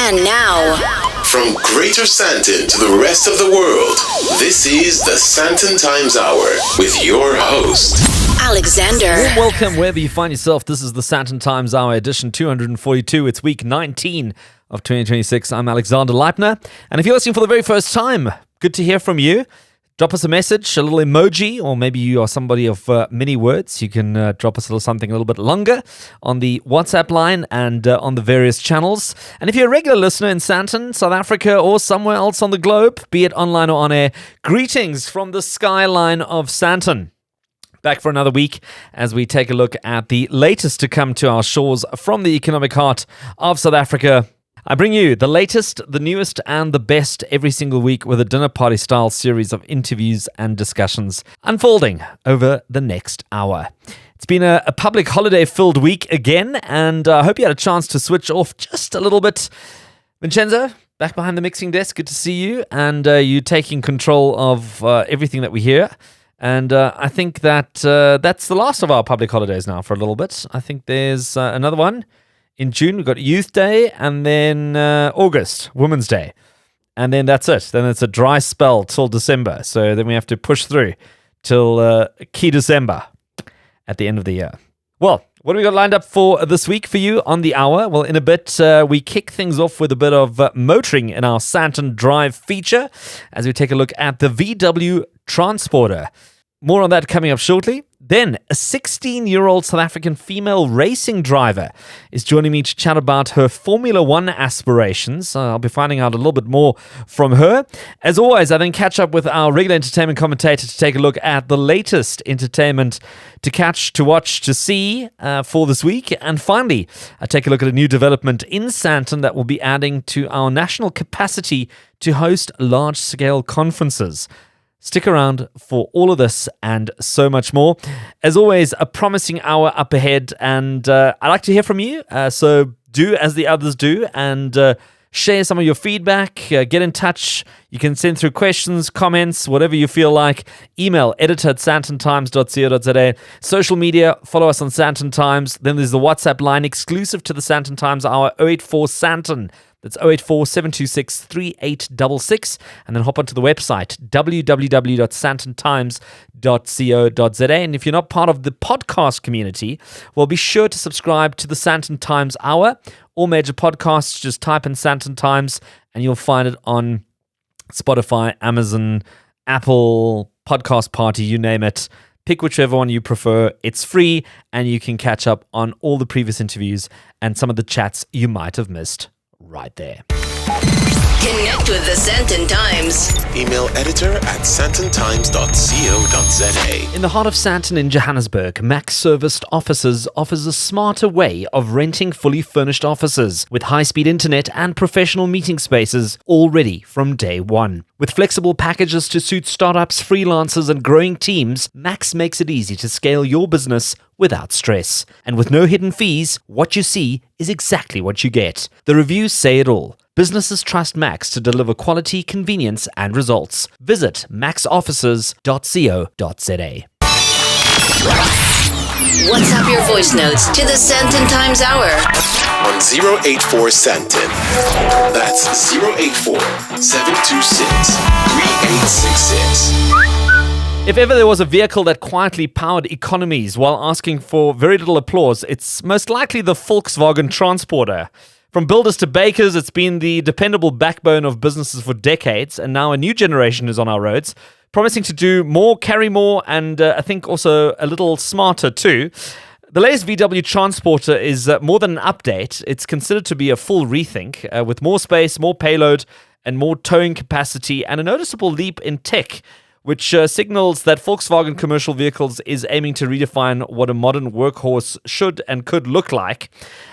And now, from Greater Sandton to the rest of the world, this is the Sandton Times Hour with your host, Alexander. Welcome wherever you find yourself. This is the Sandton Times Hour edition 242. It's week 19 of 2026. I'm Alexander Leipner. And if you're listening for the very first time, good to hear from you. Drop us a message, a little emoji, or maybe you are somebody of many words. You can drop us something a little bit longer on the WhatsApp line and on the various channels. And if you're a regular listener in Sandton, South Africa, or somewhere else on the globe, be it online or on air, greetings from the skyline of Sandton. Back for another week as we take a look at the latest to come to our shores from the economic heart of South Africa. I bring you the latest, the newest, and the best every single week with a dinner party style series of interviews and discussions unfolding over the next hour. It's been a public holiday filled week again, and I hope you had a chance to switch off just a little bit. Vincenzo, back behind the mixing desk, good to see you, and you taking control of everything that we hear. And I think that that's the last of our public holidays now for a little bit. I think there's another one. In June, we've got Youth Day, and then August, Women's Day. And then that's it. Then it's a dry spell till December. So then we have to push through till key December at the end of the year. Well, what do we got lined up for this week for you on the hour? Well, in a bit, we kick things off with a bit of motoring in our Sandton Drive feature as we take a look at the VW Transporter. More on that coming up shortly. Then, a 16-year-old South African female racing driver is joining me to chat about her Formula One aspirations. I'll be finding out a little bit more from her. As always, I then catch up with our regular entertainment commentator to take a look at the latest entertainment to catch, to watch, to see for this week. And finally, I take a look at a new development in Sandton that will be adding to our national capacity to host large-scale conferences. Stick around for all of this and so much more. As always, a promising hour up ahead, and I'd like to hear from you. So do as the others do and share some of your feedback. Get in touch. You can send through questions, comments, whatever you feel like. Email editor@sandtontimes.co.za. Social media, follow us on Sandton Times. Then there's the WhatsApp line exclusive to the Sandton Times Hour, 084 Sandton. That's 084-726-3866. And then hop onto the website, www.sandtontimes.co.za. And if you're not part of the podcast community, well, be sure to subscribe to the Sandton Times Hour. All major podcasts, just type in Sandton Times and you'll find it on Spotify, Amazon, Apple, Podcast Party, you name it. Pick whichever one you prefer. It's free and you can catch up on all the previous interviews and some of the chats you might have missed. Right there. Connect with the Sandton Times. Email editor@sandtontimes.co.za. In the heart of Sandton in Johannesburg, Max Serviced Offices offers a smarter way of renting fully furnished offices with high-speed internet and professional meeting spaces all ready from day one. With flexible packages to suit startups, freelancers, and growing teams, Max makes it easy to scale your business without stress. And with no hidden fees, what you see is exactly what you get. The reviews say it all. Businesses trust Max to deliver quality, convenience, and results. Visit maxoffices.co.za. WhatsApp your voice notes to the Sandton Times Hour On 084 Sandton. That's 084-726-3866. If ever there was a vehicle that quietly powered economies while asking for very little applause, it's most likely the Volkswagen Transporter. From builders to bakers, it's been the dependable backbone of businesses for decades, and now a new generation is on our roads, promising to do more, carry more, and I think also a little smarter too. The latest VW Transporter is more than an update. It's considered to be a full rethink, with more space, more payload, and more towing capacity, and a noticeable leap in tech, which signals that Volkswagen Commercial Vehicles is aiming to redefine what a modern workhorse should and could look like.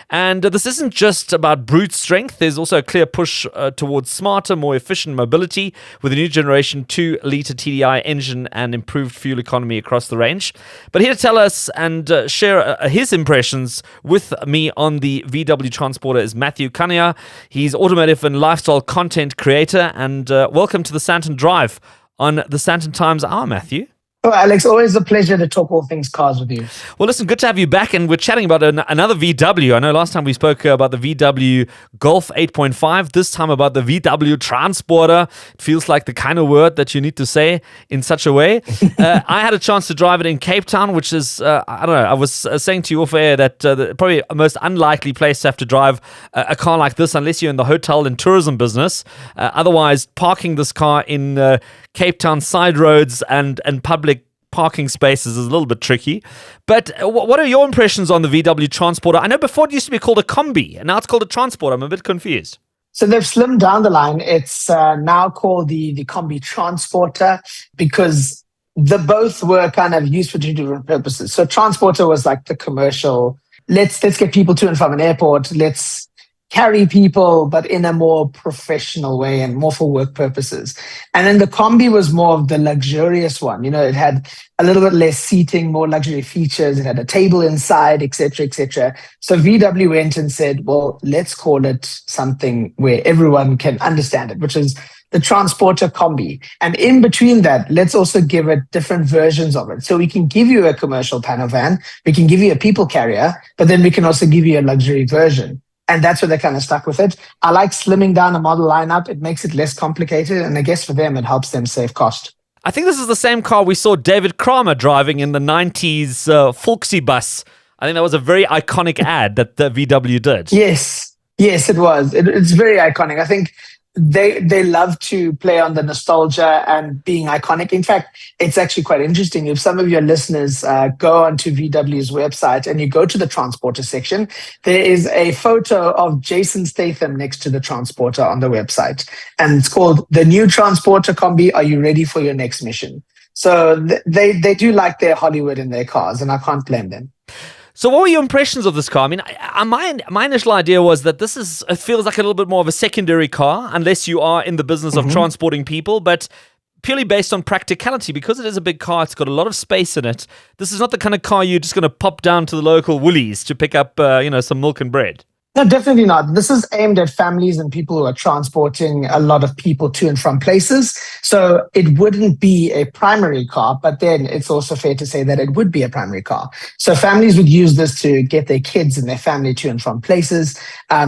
And this isn't just about brute strength. There's also a clear push towards smarter, more efficient mobility with a new generation 2-litre TDI engine and improved fuel economy across the range. But here to tell us and share his impressions with me on the VW Transporter is Matthew Kanniah. He's automotive and lifestyle content creator. And welcome to the Sandton Drive on the Sandton Times Hour, Matthew. Oh, Alex, always a pleasure to talk all things cars with you. Well, listen, good to have you back. And we're chatting about another VW. I know last time we spoke about the VW Golf 8.5, this time about the VW Transporter. It feels like the kind of word that you need to say in such a way. I had a chance to drive it in Cape Town, which is, I don't know, I was saying to you off air that probably the most unlikely place to have to drive a car like this unless you're in the hotel and tourism business. Otherwise, parking this car in Cape Town side roads and public parking spaces is a little bit tricky. But what are your impressions on the VW Transporter? I know before it used to be called a Combi, and now it's called a Transporter. I'm a bit confused. So they've slimmed down the line. It's now called the Combi Transporter because the both were kind of used for two different purposes. So Transporter was like the commercial, let's get people to and from an airport, let's carry people, but in a more professional way and more for work purposes. And then the Combi was more of the luxurious one. You know, it had a little bit less seating, more luxury features. It had a table inside, etc., etc. So VW went and said, well, let's call it something where everyone can understand it, which is the Transporter Combi. And in between that, let's also give it different versions of it. So we can give you a commercial panel van, we can give you a people carrier, but then we can also give you a luxury version. And that's where they kind of stuck with it. I like slimming down the model lineup. It makes it less complicated. And I guess for them, it helps them save cost. I think this is the same car we saw David Kramer driving in the 90s Volkswagen bus. I think that was a very iconic ad that the VW did. Yes, it was. It's very iconic. I think they love to play on the nostalgia and being iconic. In fact, it's actually quite interesting. If some of your listeners go onto VW's website and you go to the Transporter section, there is a photo of Jason Statham next to the Transporter on the website. And it's called The New Transporter Combi. Are you ready for your next mission? So they do like their Hollywood in their cars, and I can't blame them. So what were your impressions of this car? I mean, my initial idea was that it feels like a little bit more of a secondary car, unless you are in the business of transporting people, but purely based on practicality, because it is a big car, it's got a lot of space in it. This is not the kind of car you're just going to pop down to the local Woolies to pick up, some milk and bread. No, definitely not. This is aimed at families and people who are transporting a lot of people to and from places. So it wouldn't be a primary car, but then it's also fair to say that it would be a primary car. So families would use this to get their kids and their family to and from places.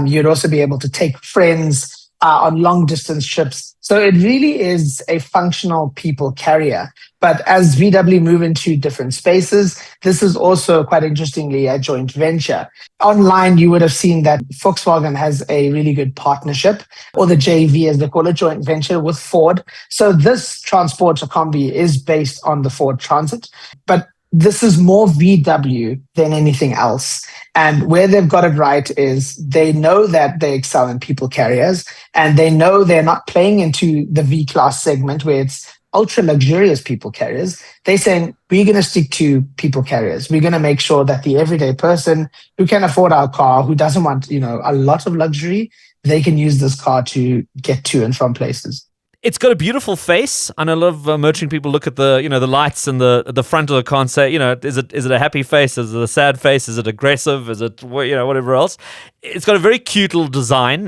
You'd also be able to take friends on long distance trips. So it really is a functional people carrier. But as VW move into different spaces, this is also quite interestingly a joint venture. Online, you would have seen that Volkswagen has a really good partnership, or the JV as they call it, joint venture with Ford. So this Transporter Combi is based on the Ford Transit, but this is more VW than anything else. And where they've got it right is they know that they excel in people carriers, and they know they're not playing into the V-Class segment where it's ultra luxurious people carriers. They're saying, we're going to stick to people carriers. We're going to make sure that the everyday person who can afford our car, who doesn't want, a lot of luxury, they can use this car to get to and from places. It's got a beautiful face. I know a lot of motoring people look at the lights and the front of the car and say, is it a happy face? Is it a sad face? Is it aggressive? Is it whatever else? It's got a very cute little design.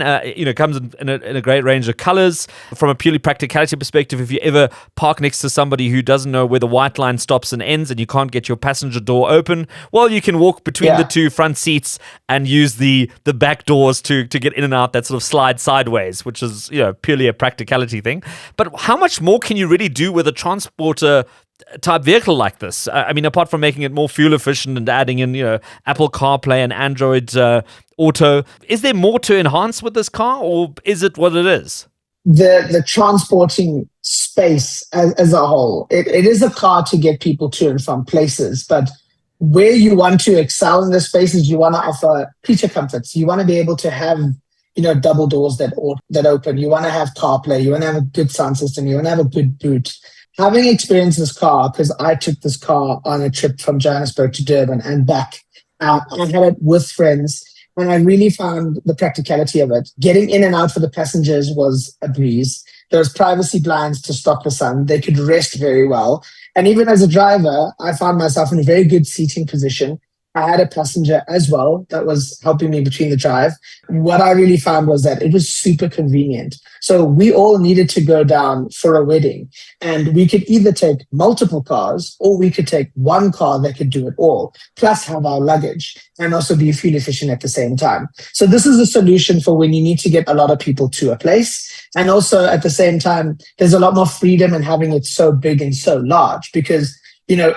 Comes in a great range of colors. From a purely practicality perspective, if you ever park next to somebody who doesn't know where the white line stops and ends, and you can't get your passenger door open, well, you can walk between the two front seats and use the back doors to get in and out. That sort of slide sideways, which is purely a practicality thing. But how much more can you really do with a transporter type vehicle like this? I mean, apart from making it more fuel efficient and adding in, Apple CarPlay and Android Auto, is there more to enhance with this car, or is it what it is? The transporting space as a whole, it is a car to get people to and from places, but where you want to excel in the spaces, you want to offer creature comforts. You want to be able to have double doors that open. You want to have CarPlay. You want to have a good sound system. You want to have a good boot. Having experienced this car, because I took this car on a trip from Johannesburg to Durban and back, I had it with friends, and I really found the practicality of it. Getting in and out for the passengers was a breeze. There was privacy blinds to stop the sun. They could rest very well. And even as a driver, I found myself in a very good seating position. I had a passenger as well that was helping me between the drive. What I really found was that it was super convenient. So we all needed to go down for a wedding, and we could either take multiple cars or we could take one car that could do it all, plus have our luggage and also be fuel efficient at the same time. So this is a solution for when you need to get a lot of people to a place. And also at the same time, there's a lot more freedom in having it so big and so large because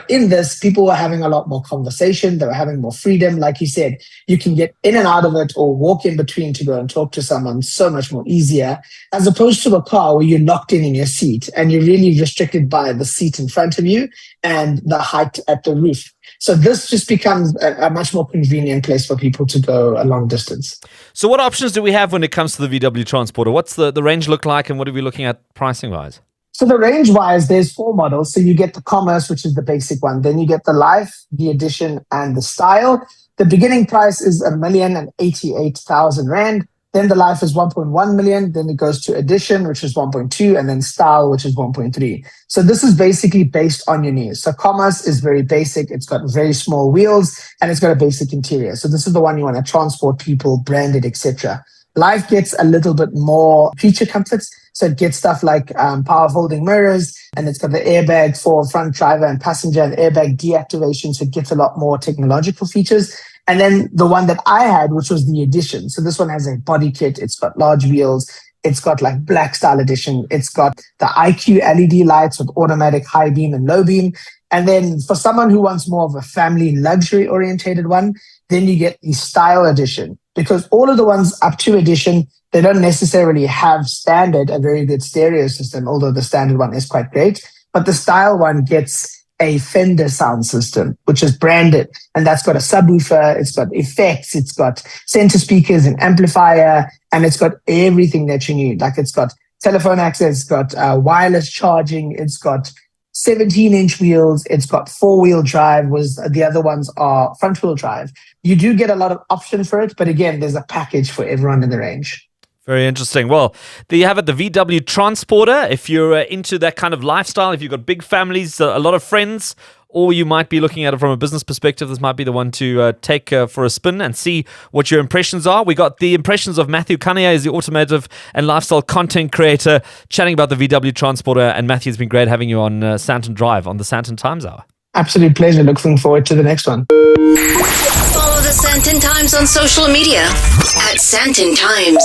in this, people were having a lot more conversation. They were having more freedom. Like you said, you can get in and out of it or walk in between to go and talk to someone so much more easier, as opposed to a car where you're locked in your seat and you're really restricted by the seat in front of you and the height at the roof. So this just becomes a much more convenient place for people to go a long distance. So what options do we have when it comes to the VW Transporter? What's the range look like, and what are we looking at pricing-wise? So the range-wise, there's 4 models. So you get the Commerce, which is the basic one. Then you get the Life, the Edition, and the Style. The beginning price is 1,088,000 Rand. Then the Life is 1.1 million. Then it goes to Edition, which is 1.2, and then Style, which is 1.3. So this is basically based on your needs. So Commerce is very basic. It's got very small wheels, and it's got a basic interior. So this is the one you want to transport people, branded, etc. Life gets a little bit more feature comforts. So it gets stuff like power folding mirrors, and it's got the airbag for front driver and passenger and airbag deactivation. So it gets a lot more technological features. And then the one that I had, which was the Edition. So this one has a body kit. It's got large wheels. It's got like black style edition. It's got the IQ LED lights with automatic high beam and low beam. And then for someone who wants more of a family luxury orientated one, then you get the Style Edition, because all of the ones up to Edition, they don't necessarily have standard a very good stereo system, although the standard one is quite great. But the Style one gets a Fender sound system, which is branded. And that's got a subwoofer, it's got effects, it's got center speakers and amplifier, and it's got everything that you need. Like it's got telephone access, it's got wireless charging, it's got 17-inch wheels, it's got 4-wheel drive, was the other ones are front-wheel drive. You do get a lot of option for it, but again, there's a package for everyone in the range. Very interesting. Well, there you have it, the VW Transporter. If you're into that kind of lifestyle, if you've got big families, a lot of friends, or you might be looking at it from a business perspective, this might be the one to take for a spin and see what your impressions are. We got the impressions of Matthew Kanniah, is the automotive and lifestyle content creator, chatting about the VW Transporter. And Matthew, it's been great having you on Sandton Drive on the Sandton Times Hour. Absolute pleasure. Looking forward to the next one. Follow the Sandton Times on social media at Sandton Times.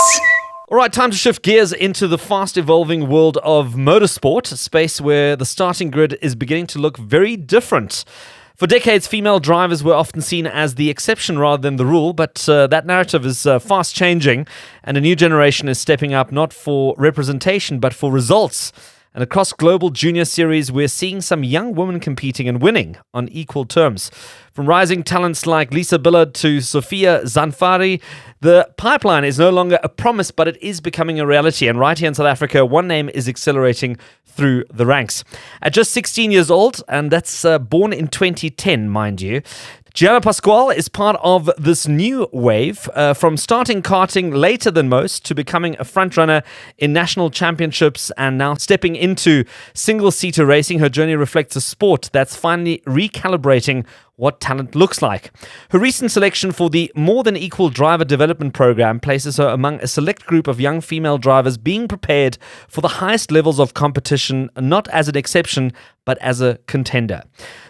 All right, time to shift gears into the fast-evolving world of motorsport, a space where the starting grid is beginning to look very different. For decades, female drivers were often seen as the exception rather than the rule, but that narrative is fast changing, and a new generation is stepping up not for representation, but for results. And across Global Junior Series, we're seeing some young women competing and winning on equal terms. From rising talents like Lisa Billard to Sophia Zanfari, the pipeline is no longer a promise, but it is becoming a reality. And right here in South Africa, one name is accelerating through the ranks. At just 16 years old, and that's born in 2010, mind you, Gianna Pascoal is part of this new wave, from starting karting later than most to becoming a frontrunner in national championships and now stepping into single-seater racing. Her journey reflects a sport that's finally recalibrating what talent looks like. Her recent selection for the More Than Equal Driver Development Program places her among a select group of young female drivers being prepared for the highest levels of competition, not as an exception, but as a contender.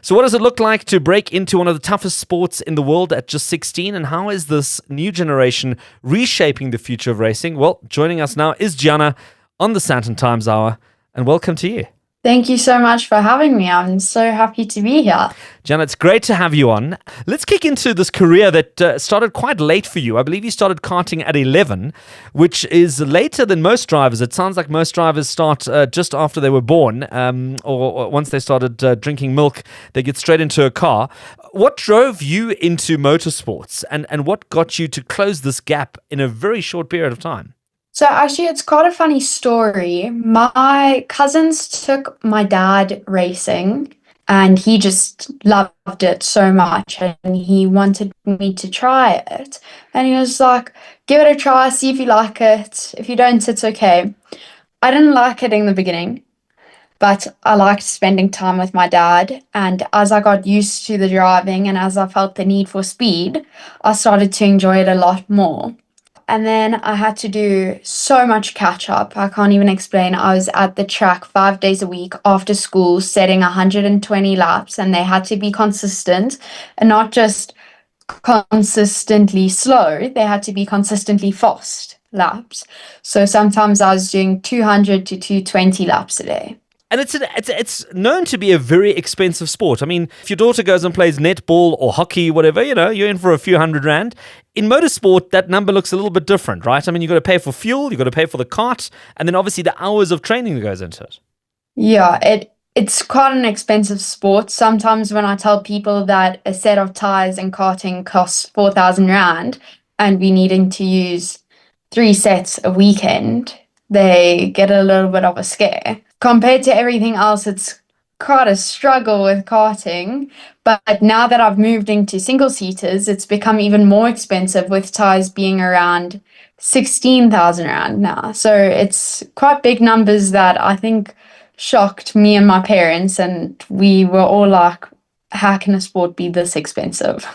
So what does it look like to break into one of the toughest sports in the world at just 16? And how is this new generation reshaping the future of racing? Well, joining us now is Gianna on the Sandton Times Hour. And welcome to you. Thank you so much for having me. I'm so happy to be here. Gianna, it's great to have you on. Let's kick into this career that started quite late for you. I believe you started karting at 11, which is later than most drivers. It sounds like most drivers start just after they were born, or once they started drinking milk, they get straight into a car. What drove you into motorsports, and what got you to close this gap in a very short period of time? So actually, it's quite a funny story. My cousins took my dad racing, and he just loved it so much, and he wanted me to try it. And he was like, give it a try, see if you like it. If you don't, it's okay. I didn't like it in the beginning. but I liked spending time with my dad. And as I got used to the driving and as I felt the need for speed, I started to enjoy it a lot more. And then I had to do so much catch up. I can't even explain. I was at the track 5 days a week after school, setting 120 laps, and they had to be consistent and not just consistently slow. They had to be consistently fast laps. So sometimes I was doing 200 to 220 laps a day. And it's known to be a very expensive sport. I mean, if your daughter goes and plays netball or hockey, whatever, you're in for a few $100. In motorsport, that number looks a little bit different, right? I mean, you've got to pay for fuel, you've got to pay for the cart, and then obviously the hours of training that goes into it. Yeah, it's quite an expensive sport. Sometimes when I tell people that a set of tires in karting costs 4,000 Rand and we needing to use 3 sets a weekend, they get a little bit of a scare. Compared to everything else, it's quite a struggle with karting. But now that I've moved into single-seaters, it's become even more expensive with tires being around 16,000 Rand now. So it's quite big numbers that I think shocked me and my parents. And we were all like, how can a sport be this expensive?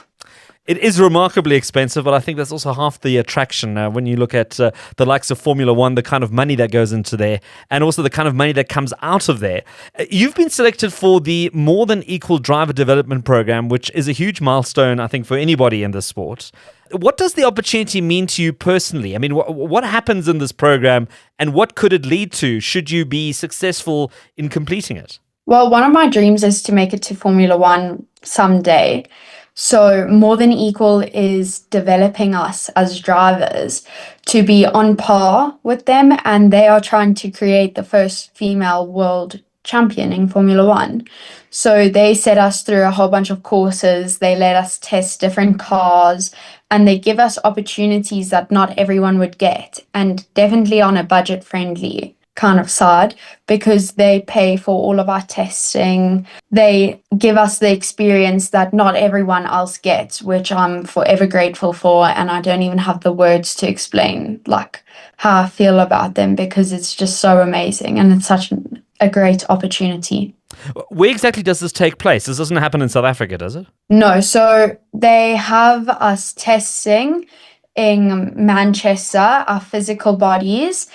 It is remarkably expensive, but I think that's also half the attraction when you look at the likes of Formula One, the kind of money that goes into there, and also the kind of money that comes out of there. You've been selected for the More Than Equal Driver Development Program, which is a huge milestone, I think, for anybody in this sport. What does the opportunity mean to you personally? I mean, what happens in this program, and what could it lead to should you be successful in completing it? Well, one of my dreams is to make it to Formula One someday. So More Than Equal is developing us as drivers to be on par with them, and they are trying to create the first female world champion in Formula One. So they set us through a whole bunch of courses, they let us test different cars, and they give us opportunities that not everyone would get, and definitely on a budget-friendly kind of side, because they pay for all of our testing. They give us the experience that not everyone else gets, which I'm forever grateful for, and I don't even have the words to explain like how I feel about them, because it's just so amazing and it's such a great opportunity. Where exactly does this take place? This doesn't happen in South Africa, does it? No, so they have us testing in Manchester, our physical bodies,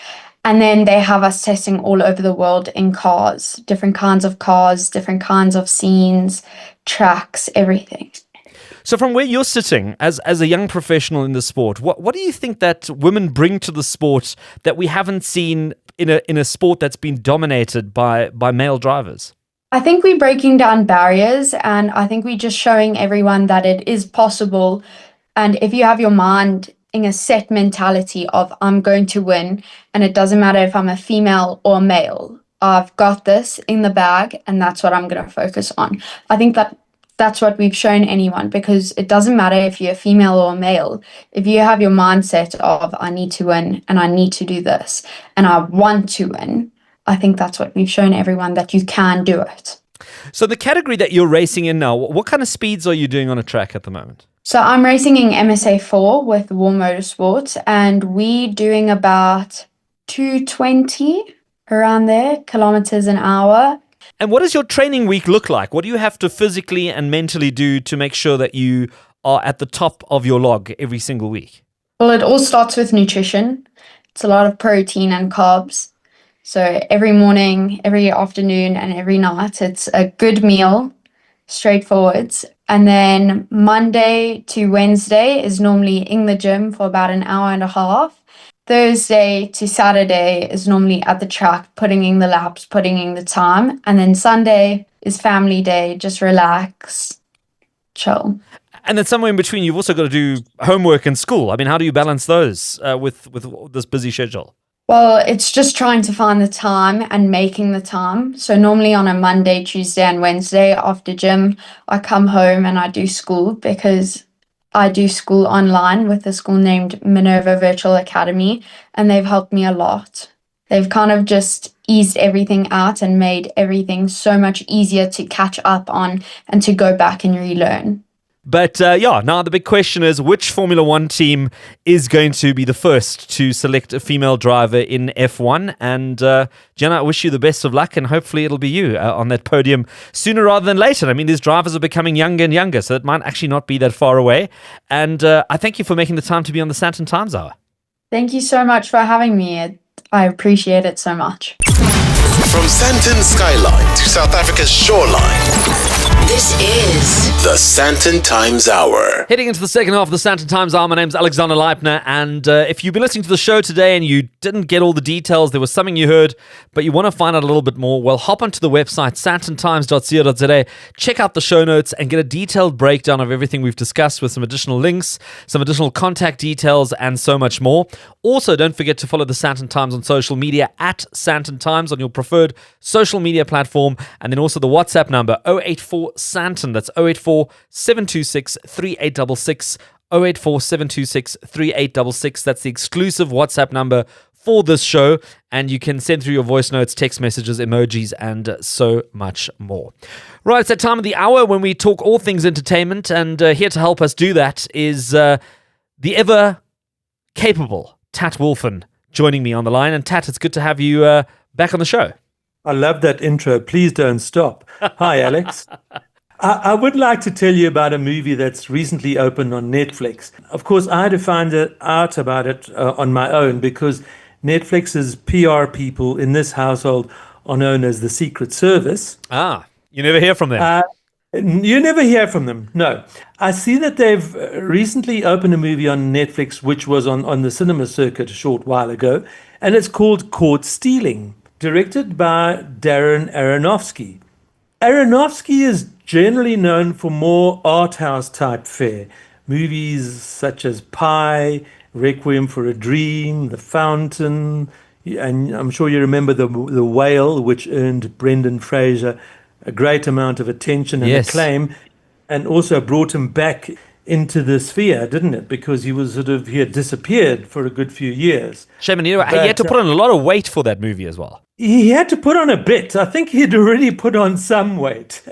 and then they have us testing all over the world in cars, different kinds of scenes, tracks, everything. So from where you're sitting as a young professional in the sport, what do you think that women bring to the sport that we haven't seen in a sport that's been dominated by male drivers? I think we're breaking down barriers, and I think we're just showing everyone that it is possible. And if you have your mind in a set mentality of I'm going to win, and it doesn't matter if I'm a female or male, I've got this in the bag, and that's what I'm going to focus on. I think that's what we've shown anyone, because it doesn't matter if you're a female or a male. If you have your mindset of I need to win and I need to do this and I want to win, I think that's what we've shown everyone, that you can do it. So the category that you're racing in now, what kind of speeds are you doing on a track at the moment? So I'm racing in MSA4 with War Motorsports, and we're doing about 220 around there kilometers an hour. And what does your training week look like? What do you have to physically and mentally do to make sure that you are at the top of your log every single week? Well, it all starts with nutrition. It's a lot of protein and carbs. So every morning, every afternoon, and every night, it's a good meal, straightforward. And then Monday to Wednesday is normally in the gym for about an hour and a half. Thursday to Saturday is normally at the track, putting in the laps, putting in the time. And then Sunday is family day, just relax, chill. And then somewhere in between, you've also got to do homework and school. I mean, how do you balance those with this busy schedule? Well, it's just trying to find the time and making the time. So normally on a Monday, Tuesday, and Wednesday after gym, I come home and I do school, because I do school online with a school named Minerva Virtual Academy, and they've helped me a lot. They've kind of just eased everything out and made everything so much easier to catch up on and to go back and relearn. But now the big question is, which Formula One team is going to be the first to select a female driver in F1? And Gianna, I wish you the best of luck, and hopefully it'll be you on that podium sooner rather than later. I mean, these drivers are becoming younger and younger, so it might actually not be that far away. And I thank you for making the time to be on the Sandton Times Hour. Thank you so much for having me. I appreciate it so much. From Sandton skyline to South Africa's shoreline, This is the Sandton Times Hour. Heading into the second half of the Sandton Times Hour, my name's Alexander Leipner, and if you've been listening to the show today and you didn't get all the details, there was something you heard, but you want to find out a little bit more, well, hop onto the website, sandtontimes.co.za, check out the show notes and get a detailed breakdown of everything we've discussed with some additional links, some additional contact details, and so much more. Also, don't forget to follow the Sandton Times on social media at Sandton Times on your preferred social media platform, and then also the WhatsApp number 084 Sandton. That's 084 726 3866. 084 726 3866. That's the exclusive WhatsApp number for this show, and you can send through your voice notes, text messages, emojis, and so much more. Right, it's that time of the hour when we talk all things entertainment, and here to help us do that is the ever capable Tat Wolfen joining me on the line. And Tat, it's good to have you back on the show. I love that intro. Please don't stop. Hi, Alex. I would like to tell you about a movie that's recently opened on Netflix. Of course, I had to find out about it on my own because Netflix's PR people in this household are known as the Secret Service. You never hear from them. You never hear from them, no. I see that they've recently opened a movie on Netflix, which was on the cinema circuit a short while ago, and it's called Caught Stealing, directed by Darren Aronofsky. Aronofsky is generally known for more art house type fare, movies such as Pi, Requiem for a Dream, The Fountain, and I'm sure you remember The Whale, which earned Brendan Fraser a great amount of attention and acclaim, and also brought him back into the sphere, didn't it? Because he had disappeared for a good few years. Shame, and he had to put on a lot of weight for that movie as well. He had to put on a bit. I think he'd already put on some weight,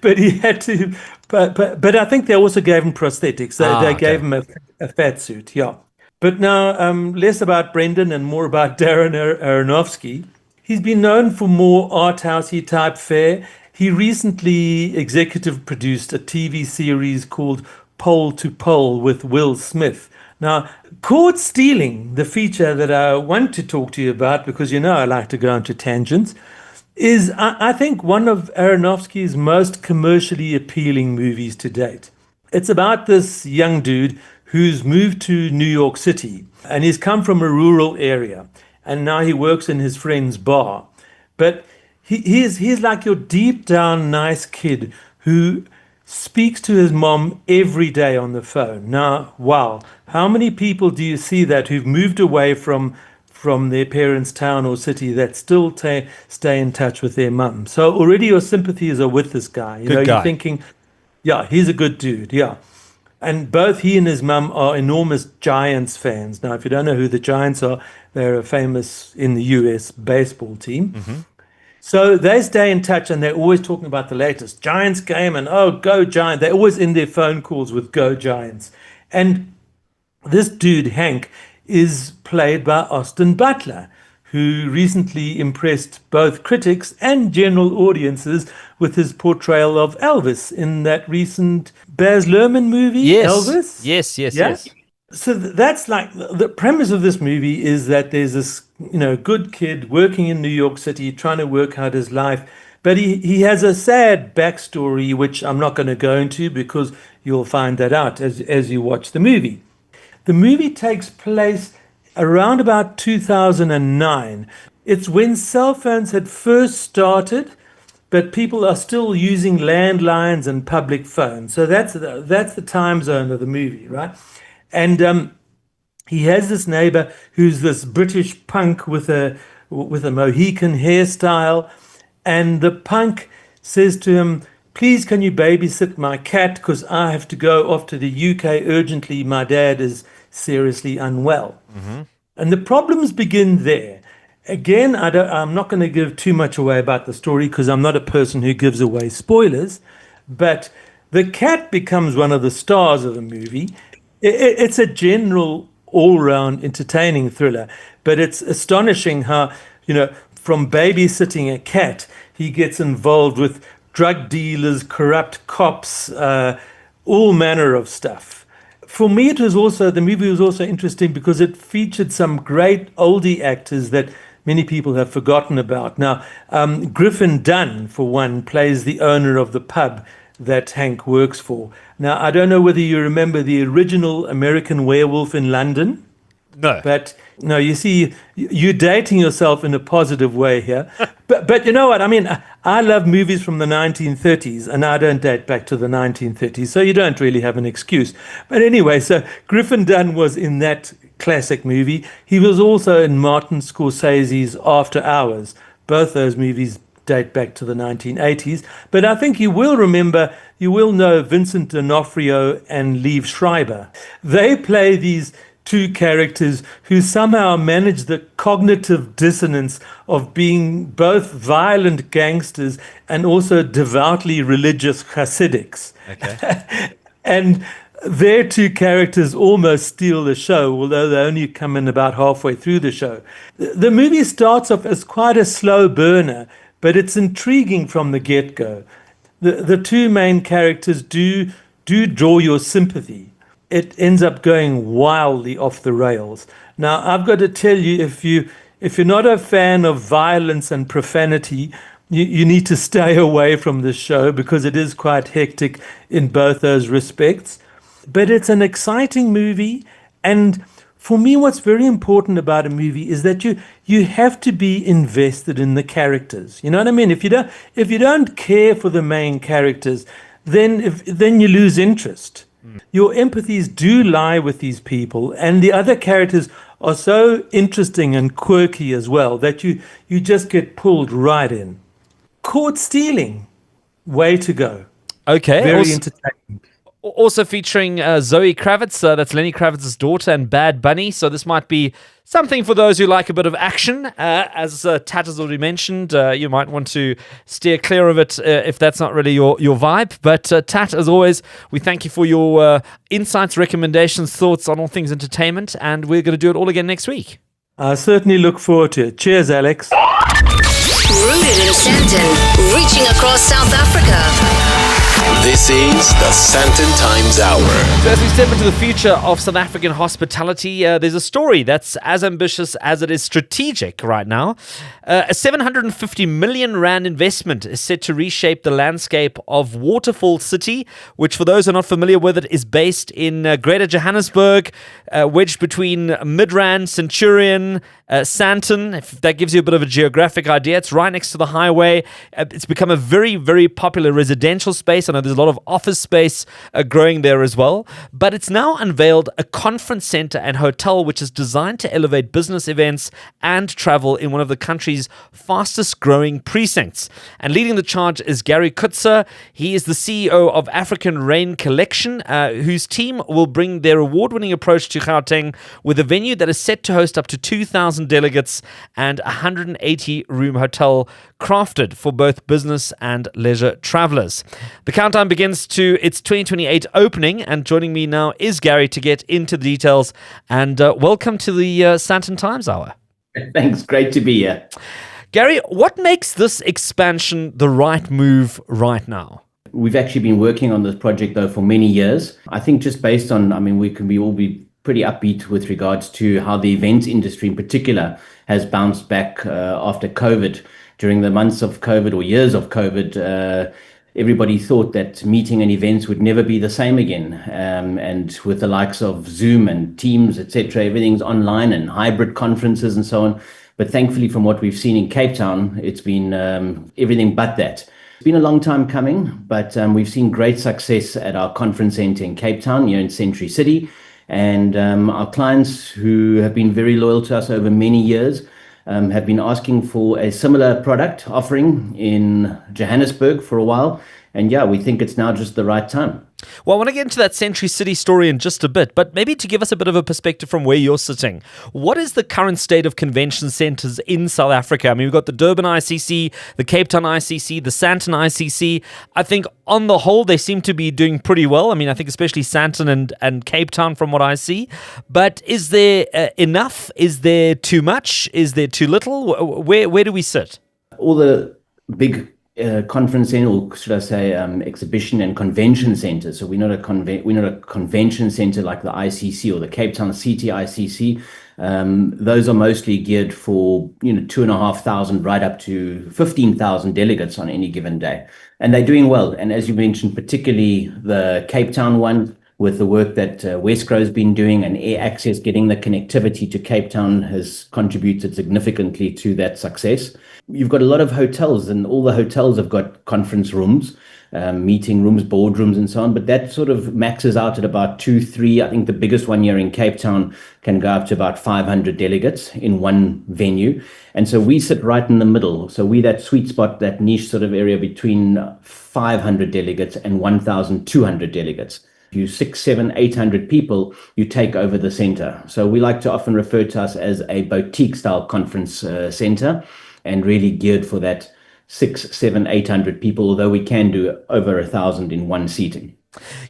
but he had to. But I think they also gave him prosthetics. They gave him a fat suit, yeah. But now, less about Brendan and more about Darren Aronofsky. He's been known for more art housey type fare. He recently executive produced a TV series called Pole to Pole with Will Smith. Now, Caught Stealing, the feature that I want to talk to you about, because you know I like to go into tangents, is, I think, one of Aronofsky's most commercially appealing movies to date. It's about this young dude who's moved to New York City, and he's come from a rural area, and now he works in his friend's bar. But he's like your deep down nice kid who speaks to his mom every day on the phone. Now, wow, how many people do you see that who've moved away from their parents' town or city that still stay in touch with their mum? So already your sympathies are with this guy. You're thinking, yeah, he's a good dude, yeah. And both he and his mum are enormous Giants fans. Now, if you don't know who the Giants are, they're a famous, in the US, baseball team. Mm-hmm. So they stay in touch, and they're always talking about the latest Giants game and, oh, go Giants. They're always in their phone calls with go Giants. And this dude, Hank, is played by Austin Butler, who recently impressed both critics and general audiences with his portrayal of Elvis in that recent Baz Luhrmann movie, Elvis. Yes. So that's like the premise of this movie is that there's this, good kid working in New York City, trying to work out his life. But he has a sad backstory, which I'm not going to go into because you'll find that out as you watch the movie. The movie takes place around about 2009. It's when cell phones had first started, but people are still using landlines and public phones. So that's the time zone of the movie, right? And he has this neighbor who's this British punk with a Mohican hairstyle, and the punk says to him, "Please, can you babysit my cat? Because I have to go off to the UK urgently. My dad is seriously unwell." Mm-hmm. And the problems begin there. Again, I'm not going to give too much away about the story because I'm not a person who gives away spoilers, but The cat becomes one of the stars of the movie. It's a general, all-round entertaining thriller, but it's astonishing how, from babysitting a cat, he gets involved with drug dealers, corrupt cops, all manner of stuff. For me, the movie was also interesting because it featured some great oldie actors that many people have forgotten about. Now, Griffin Dunn, for one, plays the owner of the pub that Hank works for. Now, I don't know whether you remember the original American Werewolf in London. No. But no, you see, you're dating yourself in a positive way here. But you know what? I mean, I love movies from the 1930s, and I don't date back to the 1930s, so you don't really have an excuse. But anyway, so Griffin Dunn was in that classic movie. He was also in Martin Scorsese's After Hours. Both those movies date back to the 1980s. But I think you will know Vincent D'Onofrio and Liev Schreiber. They play these two characters who somehow manage the cognitive dissonance of being both violent gangsters and also devoutly religious Hasidics. Okay. And their two characters almost steal the show, although they only come in about halfway through the show. The movie starts off as quite a slow burner, but it's intriguing from the get-go. The two main characters do draw your sympathy. It ends up going wildly off the rails. Now, I've got to tell you, if you're not a fan of violence and profanity, you need to stay away from this show because it is quite hectic in both those respects. But it's an exciting movie, and for me, what's very important about a movie is that you have to be invested in the characters. You know what I mean? If you don't care for the main characters, then you lose interest. Your empathies do lie with these people, and the other characters are so interesting and quirky as well that you just get pulled right in. Caught stealing, way to go. Okay. Very entertaining. Also featuring Zoe Kravitz, that's Lenny Kravitz's daughter, and Bad Bunny. So this might be something for those who like a bit of action. As Tat has already mentioned, you might want to steer clear of it if that's not really your vibe. But Tat, as always, we thank you for your insights, recommendations, thoughts on all things entertainment, and we're going to do it all again next week. I certainly look forward to it. Cheers, Alex. Rooted in Sandton, reaching across South Africa. This is the Sandton Times Hour. So as we step into the future of South African hospitality, there's a story that's as ambitious as it is strategic right now. A 750 million rand investment is set to reshape the landscape of Waterfall City, which, for those who are not familiar with it, is based in Greater Johannesburg, wedged between Midrand, Centurion, Sandton. If that gives you a bit of a geographic idea, it's right next to the highway. It's become a very, very popular residential space. I know there's a lot of office space growing there as well. But it's now unveiled a conference center and hotel which is designed to elevate business events and travel in one of the country's fastest growing precincts. And leading the charge is Gary Koetser. He is the CEO of African Rain Collection, whose team will bring their award-winning approach to Gauteng with a venue that is set to host up to 2,000 delegates and a 180-room hotel crafted for both business and leisure travelers. The countdown begins to its 2028 opening, and joining me now is Gary to get into the details. And welcome to the Sandton Times Hour. Thanks, great to be here. Gary, what makes this expansion the right move right now? We've actually been working on this project, though, for many years. I think just based on, we can all be pretty upbeat with regards to how the events industry in particular has bounced back after COVID. During the months of COVID or years of COVID, everybody thought that meeting and events would never be the same again. And with the likes of Zoom and Teams, etc., everything's online and hybrid conferences and so on. But thankfully, from what we've seen in Cape Town, it's been everything but that. It's been a long time coming, but we've seen great success at our conference center in Cape Town, here in Century City. And our clients who have been very loyal to us over many years have been asking for a similar product offering in Johannesburg for a while. And yeah, we think it's now just the right time. Well, I want to get into that Century City story in just a bit, but maybe to give us a bit of a perspective from where you're sitting, what is the current state of convention centres in South Africa? I mean, we've got the Durban ICC, the Cape Town ICC, the Sandton ICC. I think on the whole, they seem to be doing pretty well. I mean, I think especially Sandton and Cape Town from what I see. But is there enough? Is there too much? Is there too little? Where do we sit? All the big conference center, or should I say, exhibition and convention centers. So we're not a convention center like the ICC or the Cape Town City ICC. Those are mostly geared for 2,500 right up to 15,000 delegates on any given day, and they're doing well. And as you mentioned, particularly the Cape Town one, with the work that Wesgro's been doing and air access, getting the connectivity to Cape Town has contributed significantly to that success. You've got a lot of hotels, and all the hotels have got conference rooms, meeting rooms, boardrooms, and so on. But that sort of maxes out at about 2-3. I think the biggest one here in Cape Town can go up to about 500 delegates in one venue. And so we sit right in the middle. So we that sweet spot, that niche sort of area between 500 delegates and 1,200 delegates. You 600, 700, 800 people, you take over the center. So we like to often refer to us as a boutique style conference center, and really geared for that 600, 700, 800 people, although we can do over 1,000 in one seating.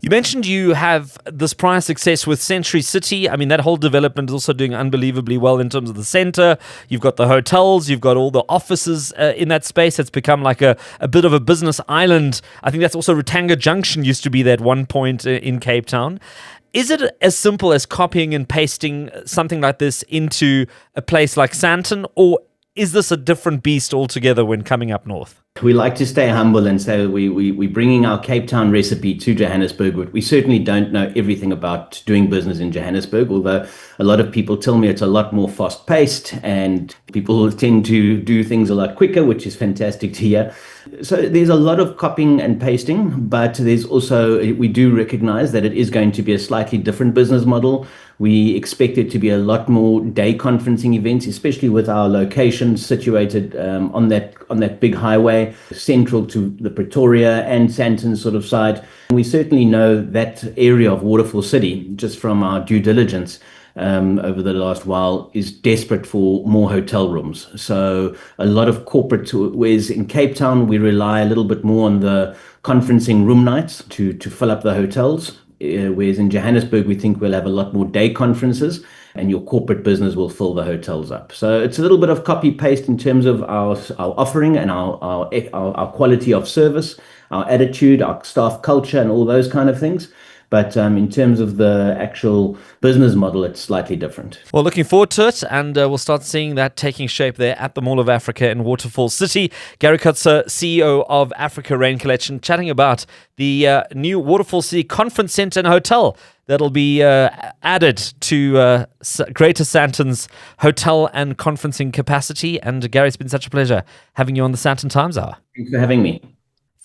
You mentioned you have this prior success with Century City. I mean, that whole development is also doing unbelievably well in terms of the center. You've got the hotels, you've got all the offices in that space. It's become like a bit of a business island. I think that's also Rotanga Junction used to be there at one point in Cape Town. Is it as simple as copying and pasting something like this into a place like Sandton, or is this a different beast altogether when coming up north? We like to stay humble and say we're bringing our Cape Town recipe to Johannesburg. We certainly don't know everything about doing business in Johannesburg, although a lot of people tell me it's a lot more fast-paced and people tend to do things a lot quicker, which is fantastic to hear. So there's a lot of copying and pasting, but there's also, we do recognize that it is going to be a slightly different business model. We expect it to be a lot more day conferencing events, especially with our location situated on that big highway, central to the Pretoria and Sandton sort of side. We certainly know that area of Waterfall City, just from our due diligence over the last while, is desperate for more hotel rooms. So a lot of corporate, whereas in Cape Town, we rely a little bit more on the conferencing room nights to fill up the hotels. Whereas in Johannesburg, we think we'll have a lot more day conferences and your corporate business will fill the hotels up. So it's a little bit of copy paste in terms of our offering and our quality of service, our attitude, our staff culture, and all those kind of things. But in terms of the actual business model, it's slightly different. Well, looking forward to it, and we'll start seeing that taking shape there at the Mall of Africa in Waterfall City. Gary Koetser, CEO of Africa Rain Collection, chatting about the new Waterfall City Conference Centre and Hotel that'll be added to Greater Sandton's hotel and conferencing capacity. And Gary, it's been such a pleasure having you on the Sandton Times Hour. Thanks for having me.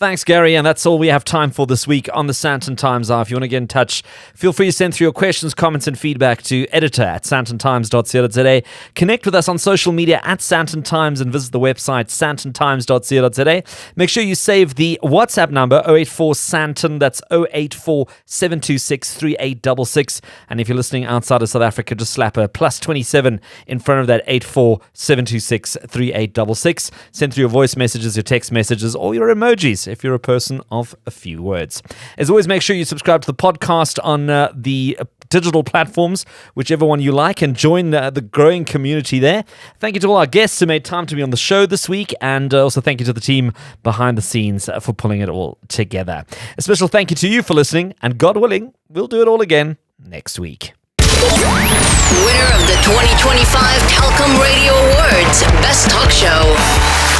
Thanks, Gary, and that's all we have time for this week on the Sandton Times Hour. If you want to get in touch, feel free to send through your questions, comments, and feedback to editor@sandtontimes.co.za. Connect with us on social media @Sandton Times and visit the website sandtontimes.co.za. Make sure you save the WhatsApp number 084 Sandton. That's 084 726 3866. And if you're listening outside of South Africa, just slap a +27 in front of that 84 726 3866. Send through your voice messages, your text messages, or your emojis if you're a person of a few words. As always, make sure you subscribe to the podcast on the digital platforms, whichever one you like, and join the growing community there. Thank you to all our guests who made time to be on the show this week, and also thank you to the team behind the scenes for pulling it all together. A special thank you to you for listening, and God willing, we'll do it all again next week. Winner of the 2025 Telkom Radio Awards, Best Talk Show.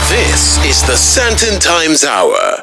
This is the Sandton Times Hour.